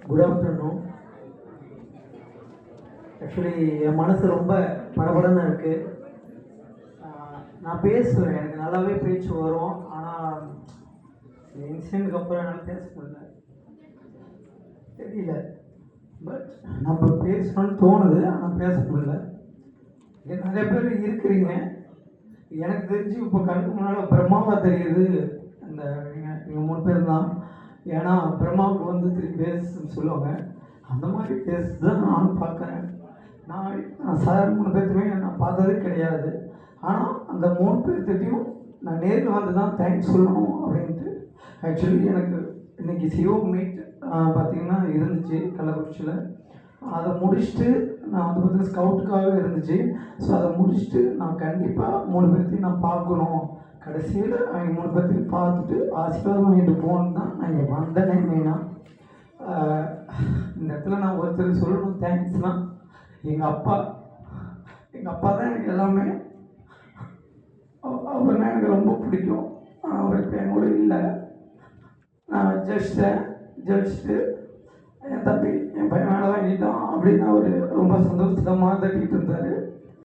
Good afternoon. Actually என் மனசு ரொம்ப படபடன்னு இருக்குது. நான் பேசுவேன், எனக்கு நல்லாவே பேச்சு வரும். ஆனால் இன்சிடென்ட்க்கு அப்புறம் என்னால் பேச முடியல, தெரியல. பட் நம்ம பேசணும்னு தோணுது, ஆனால் பேச முடியல. நிறைய பேர் இருக்கிறீங்க. எனக்கு தெரிஞ்சு இப்போ கண்ணுக்கு முன்னால் பிரம்மாவா தெரியுது இந்த நீங்கள் 3 பேர் தான். ஏன்னா பிரம்மாவுக்கு வந்து 3 பேஸ்ன்னு சொல்லுவாங்க. அந்த மாதிரி பேஸ் தான் நானும் பார்க்குறேன். நான் சார் 3 பேர்த்துமே நான் பார்த்ததே கிடையாது. ஆனால் அந்த 3 பேர்த்திட்டையும் நான் நேரில் வந்து தான் தேங்க்ஸ் சொல்லணும் அப்படின்ட்டு. ஆக்சுவலி எனக்கு இன்றைக்கி சிஓ மீட் பார்த்திங்கன்னா இருந்துச்சு கள்ளக்குறிச்சியில். அதை முடிச்சுட்டு நான் வந்து பார்த்தீங்கன்னா ஸ்கவுட்டுக்காக இருந்துச்சு. ஸோ அதை முடிச்சுட்டு நான் கண்டிப்பாக 3 பேர்த்தையும் நான் பார்க்கணும். கடைசியில் அவங்க 3 பேர்த்தையும் பார்த்துட்டு ஆசீர்வாதம் வாங்கிட்டு போகணுன்னு தான் நான் இங்கே வந்தேனே. மெயினாக இந்த இடத்துல நான் ஒருத்தர் சொல்லணும் தேங்க்ஸ்னால் எங்கள் அப்பா தான் எனக்கு எல்லாமே. அவர்னா எனக்கு ரொம்ப பிடிக்கும். அவர் இப்போ என் கூட இல்லை. நான் ஜட்ஜ்ட்டு என் தம்பி என் பையன் வேலை வாங்கிட்டான் அப்படின்னு அவர் ரொம்ப சந்தோஷமாக தட்டிகிட்டு இருந்தார்.